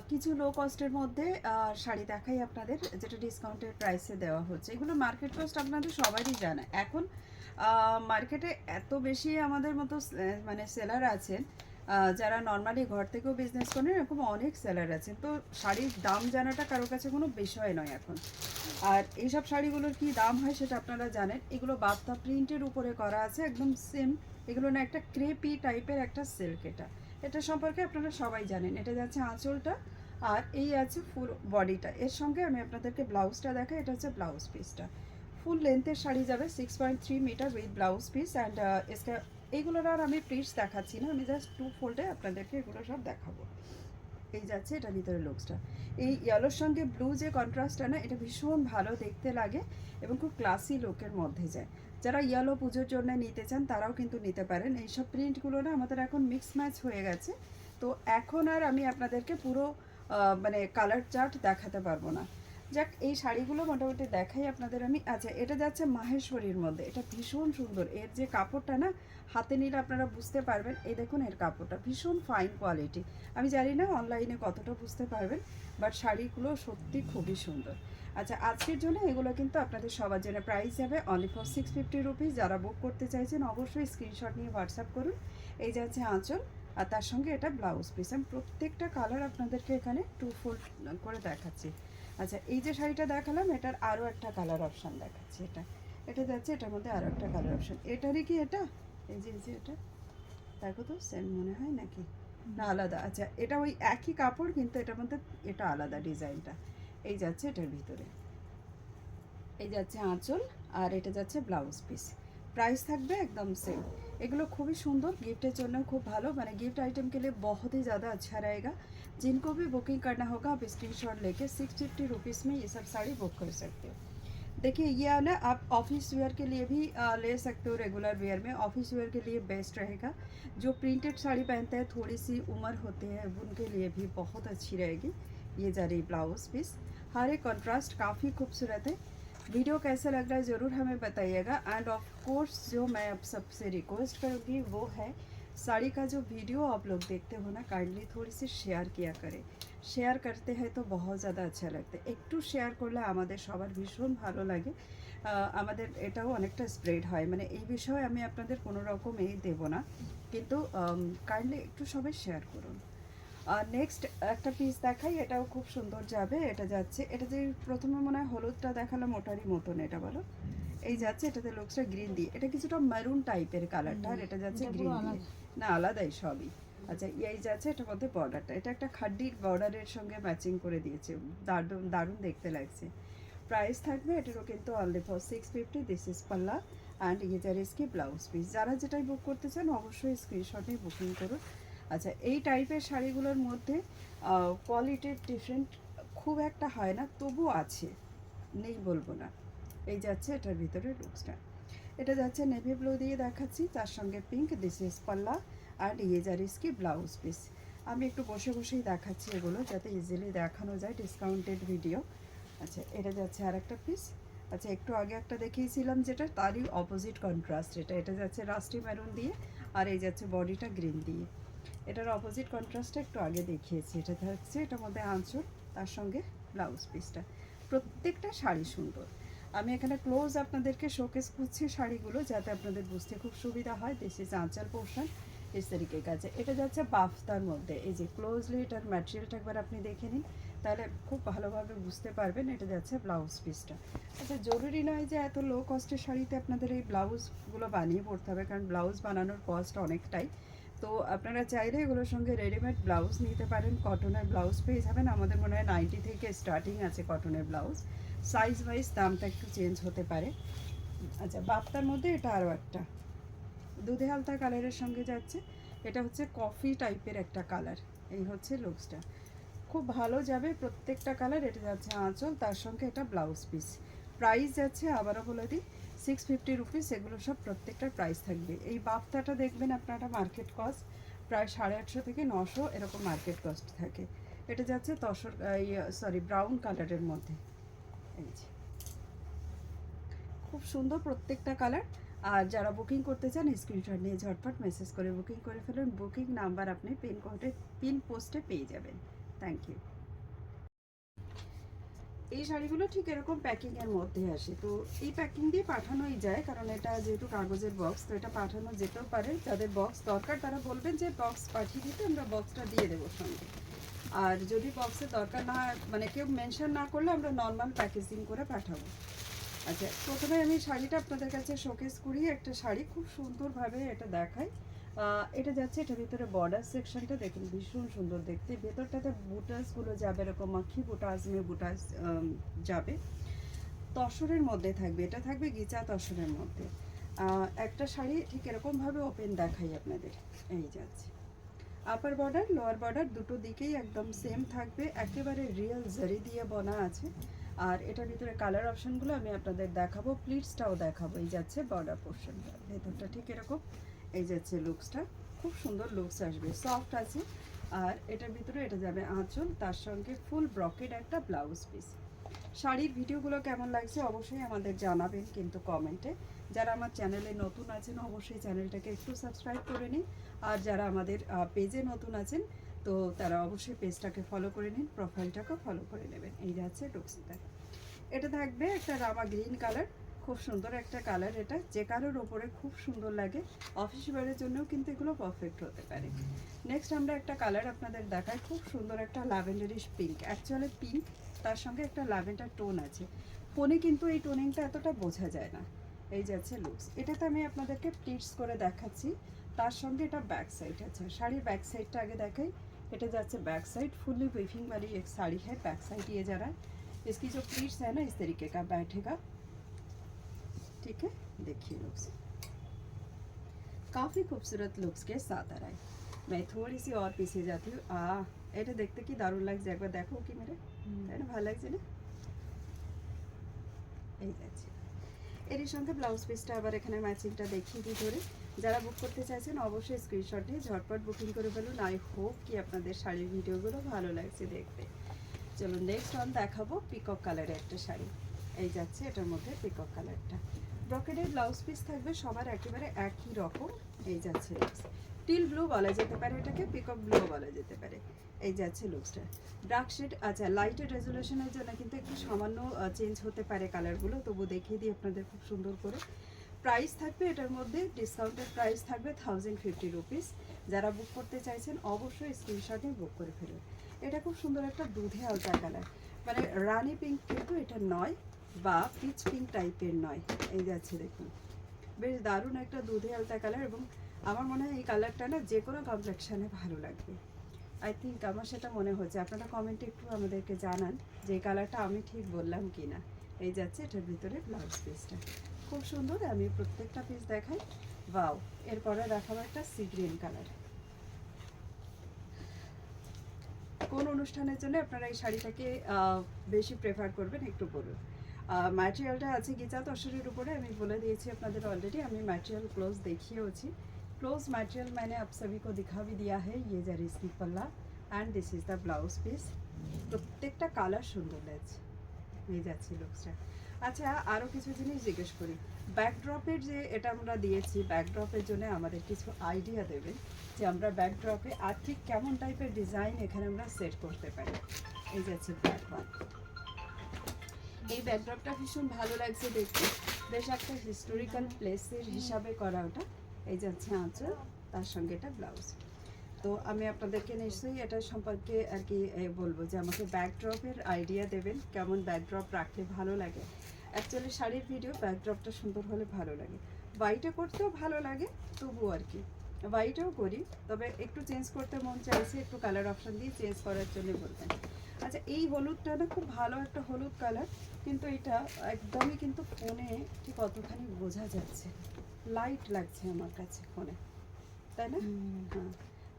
কিছু লো কস্টের মধ্যে শাড়ি দেখাই আপনাদের, যেটা ডিসকাউন্টের প্রাইসে দেওয়া হচ্ছে। এগুলো মার্কেট কস্ট আপনাদের সবারই জানা। এখন মার্কেটে এত বেশি আমাদের মতো মানে সেলার আছেন, যারা নর্মালি ঘর থেকেও বিজনেস করেন, এরকম অনেক সেলার আছেন। তো শাড়ির দাম জানাটা কারোর কাছে কোনো বিষয় নয় এখন। আর এইসব শাড়িগুলোর কি দাম হয় সেটা আপনারা জানেন। এগুলো বার্তা প্রিন্টের উপরে করা আছে, একদম সেম। এগুলো না একটা ক্রেপি টাইপের একটা সিল্ক। এটা সম্পর্কে আপনারা সবাই জানেন। এটা যাচ্ছে আঁচলটা, আর এই আছে ফুল বডিটা। এর সঙ্গে আমি আপনাদেরকে ব্লাউজটা দেখাই। এটা হচ্ছে ব্লাউজ পিসটা। ফুল লেন্থের শাড়ি যাবে 6.3 metre with blouse piece and এইগুলোর আর আমি প্রিন্টস দেখাচ্ছি না, আমি জাস্ট টু ফোল্ডে আপনাদেরকে এগুলো সব দেখাবো। এই যাচ্ছে এটা ভিতরে লুকসটা। এই ইয়েলোর সঙ্গে ব্লু যে কন্ট্রাস্টটা না, এটা ভীষণ ভালো দেখতে লাগে এবং খুব ক্লাসি লুকের মধ্যে যায়। যারা ইয়েলো পুজোর জন্য নিতে চান তারাও কিন্তু নিতে পারেন। এইসব প্রিন্টগুলো না আমাদের এখন মিক্স ম্যাচ হয়ে গেছে। তো এখন আর আমি আপনাদেরকে পুরো মানে কালার চার্ট দেখাতে পারবো না। যাক, এই শাড়িগুলো মোটামুটি দেখাই আপনাদের আমি। আচ্ছা, এটা যাচ্ছে মাহেশ্বরীর মধ্যে। এটা ভীষণ সুন্দর। এর যে কাপড়টা না, হাতে নিলে আপনারা বুঝতে পারবেন। এই দেখুন, এর কাপড়টা ভীষণ ফাইন কোয়ালিটি। আমি জানি না অনলাইনে কতটা বুঝতে পারবেন, বাট শাড়িগুলো সত্যি খুবই সুন্দর। আচ্ছা, আজকের জন্য এগুলো কিন্তু আপনাদের সবার জন্য প্রাইস যাবে অনলি ফর 650 রুপিস। যারা বুক করতে চাইছেন অবশ্যই স্ক্রিনশট নিয়ে হোয়াটসঅ্যাপ করুন। এই যাচ্ছে আঁচল, আর তার সঙ্গে এটা ব্লাউজ পিস। আমি প্রত্যেকটা কালার আপনাদেরকে এখানে টু ফোল্ড করে দেখাচ্ছি। আচ্ছা, এই যে শাড়িটা দেখালাম, এটার আরও একটা কালার অপশান দেখাচ্ছি। এটা যাচ্ছে, এটার মধ্যে আরও একটা কালার অপশান। এটারই কি এটা? এই যে এটা দেখো তো, সেম মনে হয় নাকি? না, আলাদা। আচ্ছা, এটা ওই একই কাপড়, কিন্তু এটার মধ্যে এটা আলাদা ডিজাইনটা। এই যাচ্ছে এটার ভিতরে, এই যাচ্ছে আঁচল, আর এটা যাচ্ছে ব্লাউজ পিস। প্রাইস থাকবে একদম সেম। এগুলো খুবই সুন্দর, गिफ्ट জন্য খুব ভালো। মানে गिफ्ट आइटम के लिए बहुत ही ज़्यादा अच्छा रहेगा। जिनको भी बुकिंग करना होगा आप स्क्रीनशॉट लेके 650 रुपीज़ में ये सब साड़ी बुक कर सकते हो। देखिए, ये ना आप ऑफिस वेयर के लिए भी ले सकते हो। रेगुलर वेयर में ऑफिस वेयर के लिए बेस्ट रहेगा। जो प्रिंटेड साड़ी पहनते हैं, थोड़ी सी उम्र होते हैं, उनके लिए भी बहुत अच्छी रहेगी। ये जा रही ब्लाउज पीस। हर एक कंट्रास्ट काफ़ी खूबसूरत है। वीडियो कैसा लग रहा है ज़रूर हमें बताइएगा। एंड ऑफ कोर्स जो मैं अब सबसे रिक्वेस्ट करूँगी वो है, साड़ी का जो वीडियो आप लोग देखते हो ना, काइंडली थोड़ी सी शेयर किया करें। শেয়ার করতে হয় তো বহুত ज़्यादा अच्छा लगता है। একটু শেয়ার করলে আমাদের সবার ভীষণ ভালো লাগে। আমাদের এটাও অনেকটা স্প্রেড হয়। মানে এই বিষয়ে আমি আপনাদের কোনো রকম দেব না, কিন্তু কাইন্ডলি একটু সবাই শেয়ার করুন। আর নেক্সট একটা পিস দেখাই, এটাও খুব সুন্দর যাবে। এটা যাচ্ছে, এটা যে প্রথমে মনে হয় হলুদটা দেখালাম ওটারই মতন, এটা বলো। এই যাচ্ছে, এটাতে লুকসটা গ্রিন দিয়ে, এটা কিছুটা মেরুন টাইপের কালারটা, আর এটা যাচ্ছে গ্রিন দিয়ে। না, আলাদাই সবই। আচ্ছা, এই যাচ্ছে এটার মধ্যে বর্ডারটা, এটা একটা খাড্ডির বর্ডারের সঙ্গে ম্যাচিং করে দিয়েছে। দারুণ দারুণ দেখতে লাগছে। প্রাইস থাকবে এটারও কিন্তু অনলি ফর 650। দিস ইজ পাল্লা অ্যান্ড ইয়ে কি ব্লাউজ পিস। যারা যেটাই বুক করতে চান অবশ্যই স্ক্রিনশট নিয়ে বুকিং করুন। আচ্ছা, এই টাইপের শাড়িগুলোর মধ্যে কোয়ালিটির ডিফারেন্ট খুব একটা হয় না, তবু আছে, নেই বলবো না। এই যাচ্ছে এটার ভিতরে লুকসটা। এটা যাচ্ছে নেভি ব্লু দিয়ে দেখাচ্ছি, তার সঙ্গে পিঙ্ক। দিস ইজ পাল্লা অ্যান্ড ইয়ে কি ব্লাউজ পিস। আমি একটু বসে বসেই দেখাচ্ছি এগুলো, যাতে ইজিলি দেখানো যায়। Discounted video. আচ্ছা, এটা যাচ্ছে আর একটা পিস। আচ্ছা, একটু আগে একটা দেখিয়েছিলাম যেটা, তারই অপোজিট কন্ট্রাস্ট। এটা যাচ্ছে রাস্টি মেরুন দিয়ে, আর এই যাচ্ছে বডিটা গ্রিন দিয়ে। এটার অপোজিট কন্ট্রাস্টটা একটু আগে দেখিয়েছি। এটা থাকছে এটার মধ্যে আঁচল, তার সঙ্গে ব্লাউজ পিসটা। প্রত্যেকটা শাড়ি সুন্দর। আমি এখানে ক্লোজ আপনাদেরকে শোকেস করছি শাড়িগুলো, যাতে আপনাদের বুঝতে খুব সুবিধা হয়। দিস ইজ আঁচল পোর্শন ইস তরিকে কাছে। এটা যাচ্ছে বাফতার মধ্যে। এই যে ক্লোজলি এটার ম্যাটেরিয়ালটা একবার আপনি দেখে নিন, তাহলে খুব ভালোভাবে বুঝতে পারবেন। এটা যাচ্ছে ব্লাউজ পিসটা। আচ্ছা, জরুরি নয় যে এত লো কস্টের শাড়িতে আপনাদের এই ব্লাউজগুলো বানিয়ে পড়তে হবে, কারণ ব্লাউজ বানানোর কস্ট অনেকটাই। তো আপনারা চাইলে এগুলোর সঙ্গে রেডিমেড ব্লাউজ নিতে পারেন। কটনের ব্লাউজ পেয়ে যাবেন। আমাদের মনে হয় 90 থেকে স্টার্টিং আছে কটনের ব্লাউজ। সাইজ ওয়াইজ দামটা একটু চেঞ্জ হতে পারে। আচ্ছা, বাপ্তার মধ্যে এটা আরও একটা দুধে হালতা কালারের সঙ্গে যাচ্ছে। এটা হচ্ছে কফি টাইপের একটা কালার। এই হচ্ছে লুকসটা, খুব ভালো যাবে প্রত্যেকটা কালার। এটা যাচ্ছে আঁচল, তার সঙ্গে এটা ব্লাউজ পিস। প্রাইস যাচ্ছে, আবারও বলে দিই, 650 রুপিস। এগুলো সব প্রত্যেকটার প্রাইস থাকবে। এই বাফতাটা দেখবেন আপনারা মার্কেট কস্ট প্রায় 850 থেকে 900 এরকম মার্কেট কস্ট থাকে। এটা যাচ্ছে তসর ব্রাউন কালারের মধ্যে। এই যে খুব সুন্দর প্রত্যেকটা কালার। আর যারা বুকিং করতে চান স্ক্রিনশট নিয়ে ঝটপট মেসেজ করে বুকিং করে ফেলুন। বুকিং নাম্বার আপনি পিন পোস্টে পেয়ে যাবেন। Thank you. এই শাড়িগুলো ঠিক এরকম প্যাকিংয়ের মধ্যে আসে, তো এই প্যাকিং দিয়ে পাঠানোই যায়, কারণ এটা যেহেতু কাগজের বক্স, তো এটা পাঠানো যেতেও পারে। যাদের বক্স দরকার তারা বলবেন যে বক্স পাঠিয়ে দিতে, আমরা বক্সটা দিয়ে দেবো সঙ্গে। আর যদি বক্সের দরকার না, মানে কেউ মেনশন না করলে আমরা নর্মাল প্যাকেজিং করে পাঠাবো। আচ্ছা, প্রথমে আমি শাড়িটা আপনাদের কাছে শোকেস করি। একটা শাড়ি খুব সুন্দরভাবে এটা দেখাই। এটা যাচ্ছে, এটার ভিতরে বর্ডার সেকশনটা দেখুন ভীষণ সুন্দর দেখতে। ভেতরটাতে বুটাসগুলো যাবে, এরকম মাখি বুটাস মে বুটাস যাবে। তসরের মধ্যে থাকবে, এটা থাকবে গিচা তসরের মধ্যে। একটা শাড়ি ঠিক এরকমভাবে ওপেন দেখাই আপনাদের। এই যাচ্ছে আপার বর্ডার লোয়ার বর্ডার দুটো দিকেই একদম সেম থাকবে, একেবারে রিয়েল জারি দিয়ে বোনা আছে। আর এটার ভিতরে কালার অপশনগুলো আমি আপনাদের দেখাবো, প্লিটসটাও দেখাবো। এই যাচ্ছে বর্ডার পোর্শনটা, ভেতরটা ঠিক এরকম। এই যাচ্ছে লুকসটা, খুব সুন্দর লুকস আসবে, সফট আছে। আর এটার ভিতরে এটা যাবে আঁচল, তার সঙ্গে ফুল ব্রকেড একটা ব্লাউজ পিস। শাড়ির ভিডিওগুলো কেমন লাগছে অবশ্যই আমাদের জানাবেন কিন্তু কমেন্টে। যারা আমার চ্যানেলে নতুন আছেন অবশ্যই চ্যানেলটাকে একটু সাবস্ক্রাইব করে নিন। আর যারা আমাদের পেজে নতুন আছেন তো তারা অবশ্যই পেজটাকে ফলো করে নিন, প্রোফাইলটাকে ফলো করে নেবেন। এই যাচ্ছে টুক্সিটা। এটা থাকবে একটা রামা গ্রিন কালার, খুব সুন্দর একটা কালার। এটা যে কারোর ওপরে খুব সুন্দর লাগে, অফিস ওয়্যারের জন্যও কিন্তু এগুলো পারফেক্ট হতে পারে। নেক্সট আমরা একটা কালার আপনাদের দেখাই, খুব সুন্দর একটা ল্যাভেন্ডারিশ পিঙ্ক, অ্যাকচুয়ালি পিঙ্ক তার সঙ্গে একটা ল্যাভেন্ডার টোন আছে। ফোনে কিন্তু এই টোনিংটা এতটা বোঝা যায় না। এই যাচ্ছে লুকস, এটাতে আমি আপনাদেরকে প্লিটস করে দেখাচ্ছি। তার সঙ্গে এটা ব্যাক সাইড আছে, শাড়ির ব্যাক সাইডটা আগে দেখাই। এটা যাচ্ছে बैक साइड, फुल्ली वीविंग वाली एक साड़ी है। बैक साइड ये जा रहा है, इसकी जो प्लीट्स है ना इस तरीके का बैठेगा, ठीक है। देखिए लुक्स काफ़ी खूबसूरत लुक्स के साथ आ रहा है। मैं थोड़ी सी और पीछे जाती हूँ। এটা দেখতে কি দারুণ লাগছে, একবার দেখো কি মেরে, তাই না? ভালো লাগছে না? এই যাচ্ছে এর সঙ্গে ব্লাউজ পিসটা আবার এখানে ম্যাচিংটা দেখিয়ে দিই ধরে। যারা বুক করতে চাইছেন অবশ্যই স্ক্রিনশট নিয়ে ঝটপট বুকিং করে ফেলুন। আই হোপ কি আপনাদের শাড়ির ভিডিওগুলো ভালো লাগছে দেখতে। চলুন নেক্সট অন দেখাবো পিকক কালারের একটা শাড়ি। এই যাচ্ছে এটার মধ্যে পিকক কালারটা, ব্রকেডের ব্লাউজ পিস থাকবে সবার একেবারে একই রকম। এই যাচ্ছে লুকস, টিল ব্লু বলা যেতে পারে এটাকে, পিকক ব্লু বলা যেতে পারে। এই যাচ্ছে লুকসটা, ডার্ক শেড। আচ্ছা, লাইটের রেজুলেশনের জন্য কিন্তু একটু সামান্য চেঞ্জ হতে পারে কালারগুলো, তবু দেখিয়ে দিই আপনাদের খুব সুন্দর করে। প্রাইস থাকবে এটার মধ্যে, ডিসকাউন্টেড প্রাইস থাকবে 1050 রুপিস। যারা বুক করতে চাইছেন অবশ্যই স্ক্রিনশটে বুক করে ফেলুন। এটা খুব সুন্দর একটা দুধে আলতা কালার, মানে রানি পিঙ্ক কিন্তু এটা নয়, বা পিচ পিঙ্ক টাইপের নয়। এই যাচ্ছে দেখুন, বেশ দারুণ একটা দুধে আলতা কালার, এবং আমার মনে হয় এই কালারটা না যে কোনো কমপ্লেকশানে ভালো লাগবে। আই থিঙ্ক আমার সেটা মনে হচ্ছে, আপনারা কমেন্টে একটু আমাদেরকে জানান যে এই কালারটা আমি ঠিক বললাম কি না। এই যাচ্ছে এটার ভিতরে ব্লাউজ পিসটা, খুব সুন্দর। আমি প্রত্যেকটা পিস দেখাই। বাও, এরপরে দেখাবো একটা সি গ্রিন কালার। কোন অনুষ্ঠানের জন্য আপনারা এই শাড়িটাকে বেশি প্রেফার করবেন একটু বলুন। ম্যাটেরিয়ালটা আছে গিচা তসরের উপরে, আমি বলে দিয়েছি আপনাদের অলরেডি। আমি ম্যাটেরিয়াল ক্লোজ দেখিয়েওছি। क्लोज मटेरियल मैंने आप सभी को दिखा भी दिया है। ये जा इसकी पल्ला and this is the blouse piece. প্রত্যেকটা কালার সুন্দর লাগছে। এই যাচ্ছে লুকসটা। আচ্ছা, আরও কিছু জিনিস জিজ্ঞেস করি, ব্যাকড্রপের যে এটা আমরা দিয়েছি, ব্যাকড্রপের জন্য আমাদের কিছু আইডিয়া দেবেন যে আমরা ব্যাকড্রপে আর ঠিক কেমন টাইপের ডিজাইন এখানে আমরা সেট করতে পারি। এই যাচ্ছে ব্যাকড্রপ, এই ব্যাকড্রপটা ভীষণ ভালো লাগছে দেখতে, বেশ একটা হিস্টোরিক্যাল প্লেসের হিসাবে করা ওটা। এই যাচ্ছে আঁচল, তার সঙ্গে এটা ব্লাউজ। তো আমি আপনাদেরকে নিশ্চয়ই এটা সম্পর্কে আর কি বলবো যে আমাকে ব্যাকড্রপের আইডিয়া দেবেন, কেমন ব্যাকড্রপ রাখলে ভালো লাগে। অ্যাকচুয়ালি শাড়ির ভিডিও ব্যাকড্রপটা সুন্দর হলে ভালো লাগে, হোয়াইটে করতেও ভালো লাগে, তবুও আর কি হোয়াইটেও করি, তবে একটু চেঞ্জ করতে মন চাইছে, একটু কালার অপশান দিয়ে চেঞ্জ করার জন্য বলবেন। আচ্ছা, এই হলুদটা না খুব ভালো একটা হলুদ কালার, কিন্তু এটা একদমই কিন্তু ফোনে ঠিক কতখানি বোঝা যাচ্ছে, लाइट लगছে আমার কাছে ফোনে, তাই না? हाँ,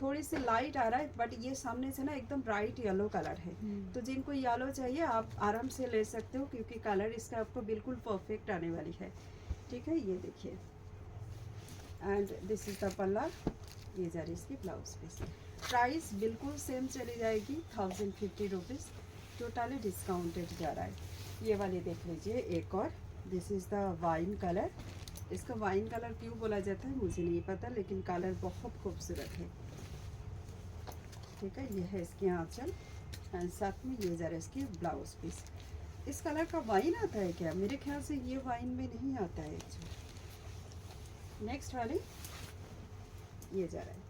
थोड़ी सी लाइट आ रहा है, बट ये सामने से ना एकदम ब्राइट येलो कलर है। तो जिनको येलो चाहिए आप आराम से ले सकते हो, क्योंकि कलर इसका आपको बिल्कुल परफेक्ट आने वाली है। ठीक है, ये देखिए, एंड दिस इज द पल्ला। ये जा रही इसकी ब्लाउज पीस। प्राइस बिल्कुल सेम चली जाएगी, 1050 रुपीज़, टोटली डिस्काउंटेड जा रहा है। ये वाली देख लीजिए एक और, this is the wine colour. इसका वाइन कलर क्यों बोला जाता है मुझे नहीं पता, लेकिन कलर बहुत खूबसूरत है। ठीक है, ये है इसकी आंचल, एंड साथ में ये ज़रा इसकी ब्लाउज पीस। इस कलर का वाइन आता है क्या? मेरे ख्याल से ये वाइन में नहीं आता है एक्चुअली। नेक्स्ट वाली ये जा रहा है,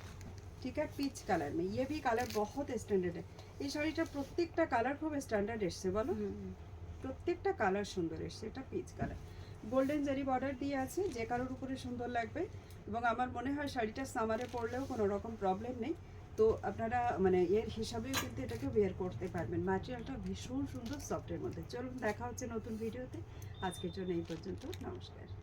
ठीक है, পিচ কালার में। ये भी কালার बहुत স্ট্যান্ডার্ড। এই শাড়িটা প্রত্যেকটা কালার খুব স্ট্যান্ডার্ড এসছে বলো, প্রত্যেকটা কালার সুন্দর এসছে। এটা পিচ কালার, গোল্ডেন জারি বর্ডার দিয়ে আছে, যে কারোর উপরে সুন্দর লাগবে। এবং আমার মনে হয় শাড়িটা সামারে পরলেও কোনো রকম প্রবলেম নেই। তো আপনারা মানে এর হিসাবেও কিন্তু এটাকে ওয়্যার করতে পারবেন। ম্যাটেরিয়ালটা ভীষণ সুন্দর সফটের মধ্যে। চলুন দেখা হচ্ছে নতুন ভিডিওতে। আজকের জন্য এই পর্যন্ত, নমস্কার।